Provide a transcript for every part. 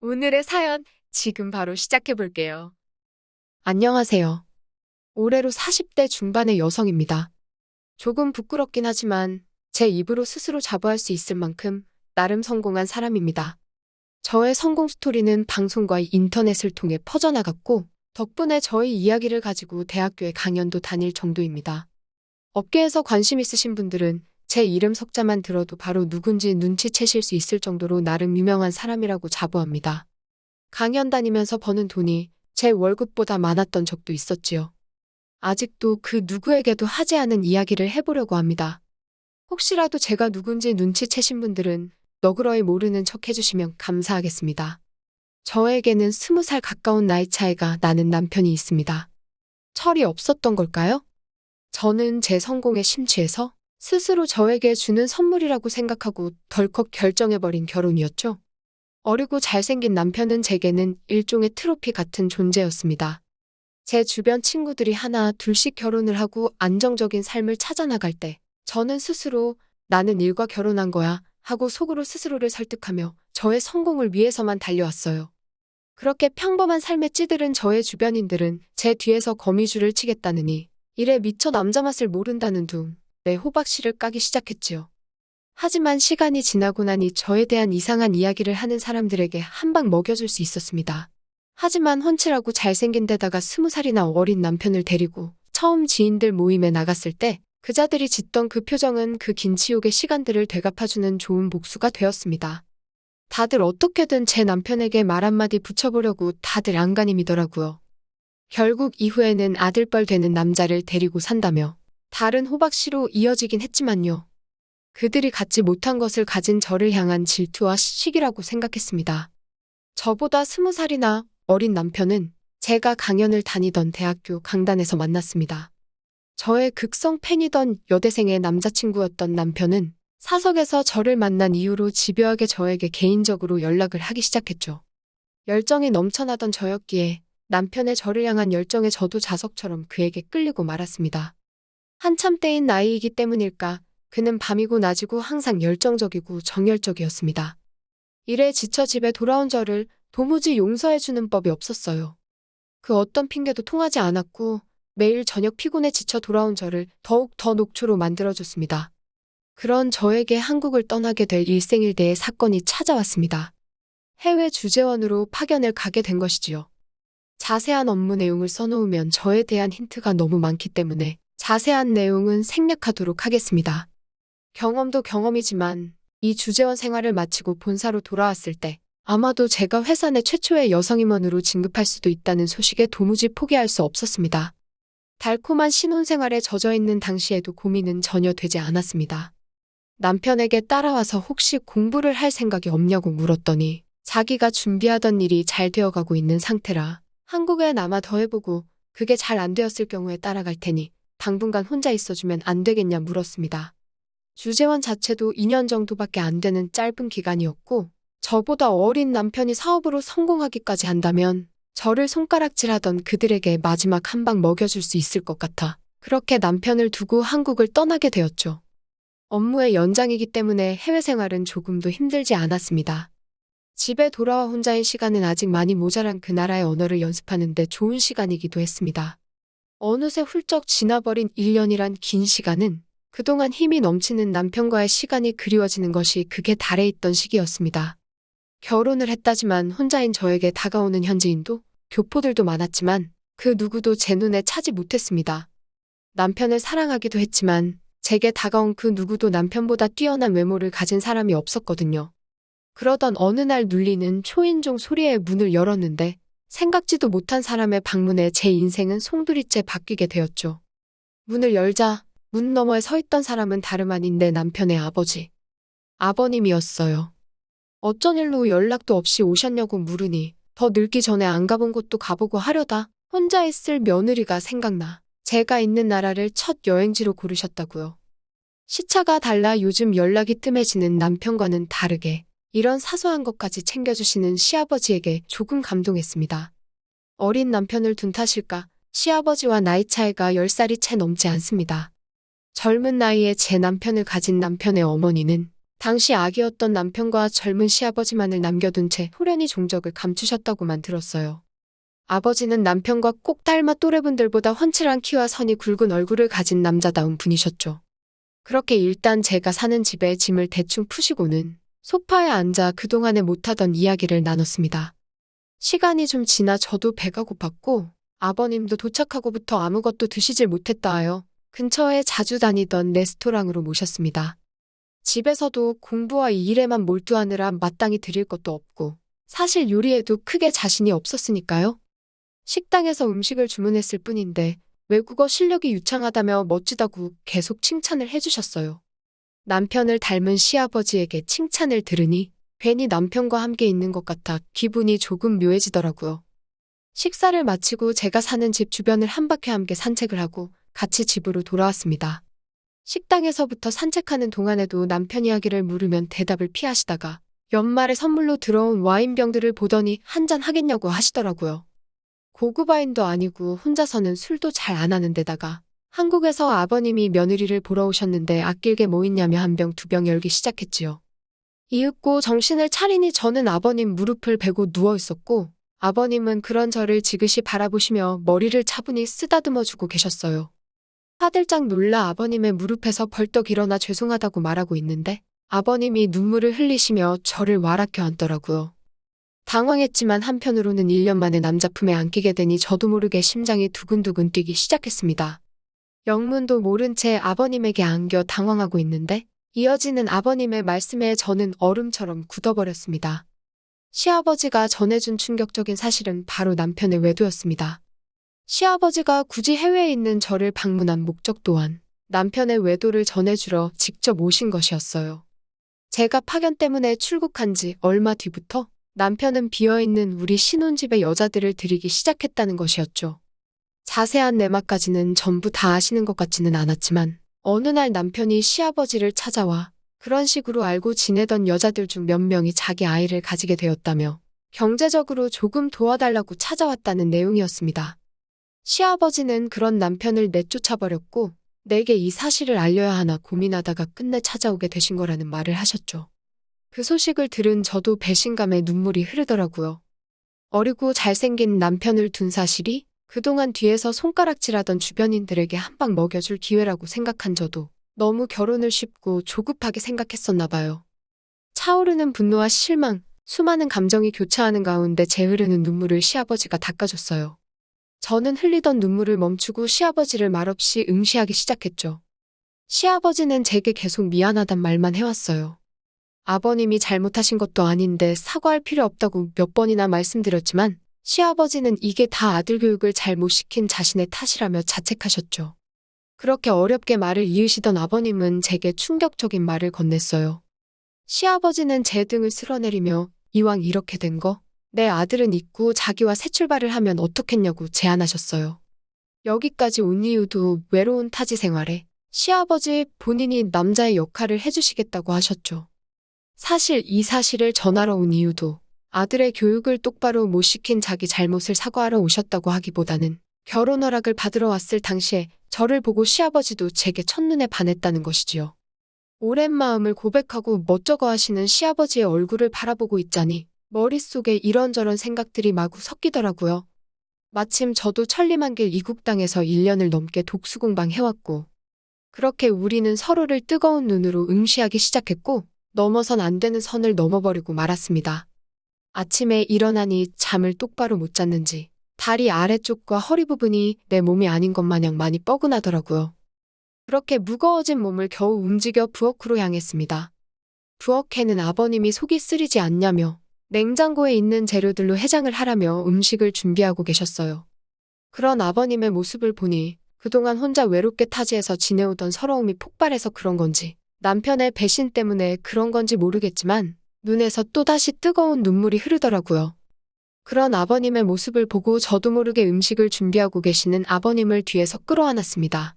오늘의 사연 지금 바로 시작해 볼게요. 안녕하세요. 올해로 40대 중반의 여성입니다. 조금 부끄럽긴 하지만 제 입으로 스스로 자부할 수 있을 만큼 나름 성공한 사람입니다. 저의 성공 스토리는 방송과 인터넷을 통해 퍼져나갔고 덕분에 저의 이야기를 가지고 대학교에 강연도 다닐 정도입니다. 업계에서 관심 있으신 분들은 제 이름 석자만 들어도 바로 누군지 눈치채실 수 있을 정도로 나름 유명한 사람이라고 자부합니다. 강연 다니면서 버는 돈이 제 월급보다 많았던 적도 있었지요. 아직도 그 누구에게도 하지 않은 이야기를 해보려고 합니다. 혹시라도 제가 누군지 눈치채신 분들은 너그러이 모르는 척 해주시면 감사하겠습니다. 저에게는 20살 가까운 나이 차이가 나는 남편이 있습니다. 철이 없었던 걸까요? 저는 제 성공에 심취해서 스스로 저에게 주는 선물이라고 생각하고 덜컥 결정해버린 결혼이었죠. 어리고 잘생긴 남편은 제게는 일종의 트로피 같은 존재였습니다. 제 주변 친구들이 하나 둘씩 결혼을 하고 안정적인 삶을 찾아나갈 때 저는 스스로 나는 일과 결혼한 거야 하고 속으로 스스로를 설득하며 저의 성공을 위해서만 달려왔어요. 그렇게 평범한 삶에 찌들은 저의 주변인들은 제 뒤에서 거미줄을 치겠다느니 일에 미처 남자 맛을 모른다는 둥 내 호박씨를 까기 시작했지요. 하지만 시간이 지나고 나니 저에 대한 이상한 이야기를 하는 사람들에게 한 방 먹여줄 수 있었습니다. 하지만 훤칠하고 잘생긴 데다가 20살이나 어린 남편을 데리고 처음 지인들 모임에 나갔을 때 그자들이 짓던 그 표정은 그 긴 지옥의 시간들을 되갚아주는 좋은 복수가 되었습니다. 다들 어떻게든 제 남편에게 말 한마디 붙여보려고 다들 안간힘이더라고요. 결국 이후에는 아들뻘 되는 남자를 데리고 산다며 다른 호박씨로 이어지긴 했지만요. 그들이 갖지 못한 것을 가진 저를 향한 질투와 시기라고 생각했습니다. 저보다 20살이나 어린 남편은 제가 강연을 다니던 대학교 강단에서 만났습니다. 저의 극성 팬이던 여대생의 남자친구였던 남편은 사석에서 저를 만난 이후로 집요하게 저에게 개인적으로 연락을 하기 시작했죠. 열정이 넘쳐나던 저였기에 남편의 저를 향한 열정에 저도 자석처럼 그에게 끌리고 말았습니다. 한참 때인 나이이기 때문일까 그는 밤이고 낮이고 항상 열정적이고 정열적이었습니다. 일에 지쳐 집에 돌아온 저를 도무지 용서해주는 법이 없었어요. 그 어떤 핑계도 통하지 않았고 매일 저녁 피곤해 지쳐 돌아온 저를 더욱 더 녹초로 만들어줬습니다. 그런 저에게 한국을 떠나게 될 일생일대의 사건이 찾아왔습니다. 해외 주재원으로 파견을 가게 된 것이지요. 자세한 업무 내용을 써놓으면 저에 대한 힌트가 너무 많기 때문에 자세한 내용은 생략하도록 하겠습니다. 경험도 경험이지만 이 주재원 생활을 마치고 본사로 돌아왔을 때 아마도 제가 회사 내 최초의 여성 임원으로 진급할 수도 있다는 소식에 도무지 포기할 수 없었습니다. 달콤한 신혼생활에 젖어있는 당시에도 고민은 전혀 되지 않았습니다. 남편에게 따라와서 혹시 공부를 할 생각이 없냐고 물었더니 자기가 준비하던 일이 잘 되어가고 있는 상태라 한국에 남아 더 해보고 그게 잘 안 되었을 경우에 따라갈 테니 당분간 혼자 있어주면 안 되겠냐 물었습니다. 주재원 자체도 2년 정도밖에 안 되는 짧은 기간이었고 저보다 어린 남편이 사업으로 성공하기까지 한다면 저를 손가락질하던 그들에게 마지막 한 방 먹여줄 수 있을 것 같아 그렇게 남편을 두고 한국을 떠나게 되었죠. 업무의 연장이기 때문에 해외 생활은 조금도 힘들지 않았습니다. 집에 돌아와 혼자인 시간은 아직 많이 모자란 그 나라의 언어를 연습하는 데 좋은 시간이기도 했습니다. 어느새 훌쩍 지나버린 1년이란 긴 시간은 그동안 힘이 넘치는 남편과의 시간이 그리워지는 것이 극에 달해 있던 시기였습니다. 결혼을 했다지만 혼자인 저에게 다가오는 현지인도 교포들도 많았지만 그 누구도 제 눈에 차지 못했습니다. 남편을 사랑하기도 했지만 제게 다가온 그 누구도 남편보다 뛰어난 외모를 가진 사람이 없었거든요. 그러던 어느 날 눌리는 초인종 소리에 문을 열었는데 생각지도 못한 사람의 방문에 제 인생은 송두리째 바뀌게 되었죠. 문을 열자 문 너머에 서 있던 사람은 다름 아닌 내 남편의 아버지. 아버님이었어요. 어쩐 일로 연락도 없이 오셨냐고 물으니 더 늙기 전에 안 가본 곳도 가보고 하려다 혼자 있을 며느리가 생각나 제가 있는 나라를 첫 여행지로 고르셨다고요. 시차가 달라 요즘 연락이 뜸해지는 남편과는 다르게 이런 사소한 것까지 챙겨주시는 시아버지에게 조금 감동했습니다. 어린 남편을 둔 탓일까 시아버지와 나이 차이가 10살이 채 넘지 않습니다. 젊은 나이에 제 남편을 가진 남편의 어머니는 당시 아기였던 남편과 젊은 시아버지만을 남겨둔 채 호련히 종적을 감추셨다고만 들었어요. 아버지는 남편과 꼭 닮아 또래분들보다 훤칠한 키와 선이 굵은 얼굴을 가진 남자다운 분이셨죠. 그렇게 일단 제가 사는 집에 짐을 대충 푸시고는 소파에 앉아 그동안에 못하던 이야기를 나눴습니다. 시간이 좀 지나 저도 배가 고팠고 아버님도 도착하고부터 아무것도 드시질 못했다 하여 근처에 자주 다니던 레스토랑으로 모셨습니다. 집에서도 공부와 일에만 몰두하느라 마땅히 드릴 것도 없고 사실 요리에도 크게 자신이 없었으니까요. 식당에서 음식을 주문했을 뿐인데 외국어 실력이 유창하다며 멋지다고 계속 칭찬을 해주셨어요. 남편을 닮은 시아버지에게 칭찬을 들으니 괜히 남편과 함께 있는 것 같아 기분이 조금 묘해지더라고요. 식사를 마치고 제가 사는 집 주변을 한 바퀴 함께 산책을 하고 같이 집으로 돌아왔습니다. 식당에서부터 산책하는 동안에도 남편 이야기를 물으면 대답을 피하시다가 연말에 선물로 들어온 와인병들을 보더니 한잔 하겠냐고 하시더라고요. 고급 와인도 아니고 혼자서는 술도 잘 안 하는 데다가 한국에서 아버님이 며느리를 보러 오셨는데 아낄 게 뭐 있냐며 한 병 두 병 열기 시작했지요. 이윽고 정신을 차리니 저는 아버님 무릎을 베고 누워 있었고 아버님은 그런 저를 지그시 바라보시며 머리를 차분히 쓰다듬어주고 계셨어요. 화들짝 놀라 아버님의 무릎에서 벌떡 일어나 죄송하다고 말하고 있는데 아버님이 눈물을 흘리시며 저를 와락혀 앉더라고요. 당황했지만 한편으로는 1년 만에 남자 품에 안기게 되니 저도 모르게 심장이 두근두근 뛰기 시작했습니다. 영문도 모른 채 아버님에게 안겨 당황하고 있는데 이어지는 아버님의 말씀에 저는 얼음처럼 굳어버렸습니다. 시아버지가 전해준 충격적인 사실은 바로 남편의 외도였습니다. 시아버지가 굳이 해외에 있는 저를 방문한 목적 또한 남편의 외도를 전해주러 직접 오신 것이었어요. 제가 파견 때문에 출국한 지 얼마 뒤부터 남편은 비어있는 우리 신혼집의 여자들을 들이기 시작했다는 것이었죠. 자세한 내막까지는 전부 다 아시는 것 같지는 않았지만 어느 날 남편이 시아버지를 찾아와 그런 식으로 알고 지내던 여자들 중 몇 명이 자기 아이를 가지게 되었다며 경제적으로 조금 도와달라고 찾아왔다는 내용이었습니다. 시아버지는 그런 남편을 내쫓아버렸고 내게 이 사실을 알려야 하나 고민하다가 끝내 찾아오게 되신 거라는 말을 하셨죠. 그 소식을 들은 저도 배신감에 눈물이 흐르더라고요. 어리고 잘생긴 남편을 둔 사실이 그동안 뒤에서 손가락질하던 주변인들에게 한 방 먹여줄 기회라고 생각한 저도 너무 결혼을 쉽고 조급하게 생각했었나 봐요. 차오르는 분노와 실망, 수많은 감정이 교차하는 가운데 제 흐르는 눈물을 시아버지가 닦아줬어요. 저는 흘리던 눈물을 멈추고 시아버지를 말없이 응시하기 시작했죠. 시아버지는 제게 계속 미안하단 말만 해왔어요. 아버님이 잘못하신 것도 아닌데 사과할 필요 없다고 몇 번이나 말씀드렸지만 시아버지는 이게 다 아들 교육을 잘 못 시킨 자신의 탓이라며 자책하셨죠. 그렇게 어렵게 말을 이으시던 아버님은 제게 충격적인 말을 건넸어요. 시아버지는 제 등을 쓸어내리며 이왕 이렇게 된 거 내 아들은 있고 자기와 새 출발을 하면 어떻겠냐고 제안하셨어요. 여기까지 온 이유도 외로운 타지 생활에 시아버지 본인이 남자의 역할을 해주시겠다고 하셨죠. 사실 이 사실을 전하러 온 이유도 아들의 교육을 똑바로 못 시킨 자기 잘못을 사과하러 오셨다고 하기보다는 결혼 허락을 받으러 왔을 당시에 저를 보고 시아버지도 제게 첫눈에 반했다는 것이지요. 오랜 마음을 고백하고 멋쩍어 하시는 시아버지의 얼굴을 바라보고 있자니 머릿속에 이런저런 생각들이 마구 섞이더라고요. 마침 저도 천리만길 이국 땅에서 1년을 넘게 독수공방 해왔고 그렇게 우리는 서로를 뜨거운 눈으로 응시하기 시작했고 넘어선 안 되는 선을 넘어버리고 말았습니다. 아침에 일어나니 잠을 똑바로 못 잤는지 다리 아래쪽과 허리 부분이 내 몸이 아닌 것 마냥 많이 뻐근하더라고요. 그렇게 무거워진 몸을 겨우 움직여 부엌으로 향했습니다. 부엌에는 아버님이 속이 쓰리지 않냐며 냉장고에 있는 재료들로 해장을 하라며 음식을 준비하고 계셨어요. 그런 아버님의 모습을 보니 그동안 혼자 외롭게 타지에서 지내오던 서러움이 폭발해서 그런 건지 남편의 배신 때문에 그런 건지 모르겠지만 눈에서 또다시 뜨거운 눈물이 흐르더라고요. 그런 아버님의 모습을 보고 저도 모르게 음식을 준비하고 계시는 아버님을 뒤에서 끌어안았습니다.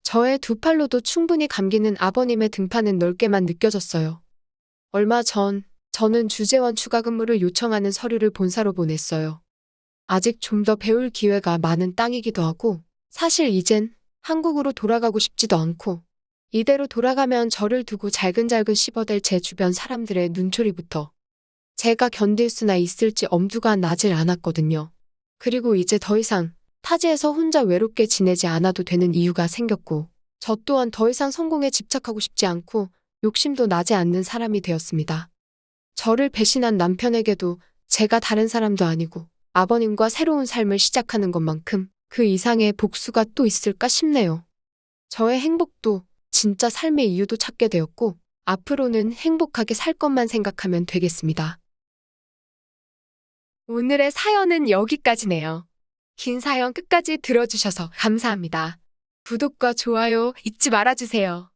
저의 두 팔로도 충분히 감기는 아버님의 등판은 넓게만 느껴졌어요. 얼마 전 저는 주재원 추가 근무를 요청하는 서류를 본사로 보냈어요. 아직 좀 더 배울 기회가 많은 땅이기도 하고 사실 이젠 한국으로 돌아가고 싶지도 않고 이대로 돌아가면 저를 두고 잘근잘근 씹어댈 제 주변 사람들의 눈초리부터 제가 견딜 수나 있을지 엄두가 나질 않았거든요. 그리고 이제 더 이상 타지에서 혼자 외롭게 지내지 않아도 되는 이유가 생겼고, 저 또한 더 이상 성공에 집착하고 싶지 않고 욕심도 나지 않는 사람이 되었습니다. 저를 배신한 남편에게도 제가 다른 사람도 아니고 아버님과 새로운 삶을 시작하는 것만큼 그 이상의 복수가 또 있을까 싶네요. 저의 행복도 진짜 삶의 이유도 찾게 되었고, 앞으로는 행복하게 살 것만 생각하면 되겠습니다. 오늘의 사연은 여기까지네요. 긴 사연 끝까지 들어주셔서 감사합니다. 구독과 좋아요 잊지 말아주세요.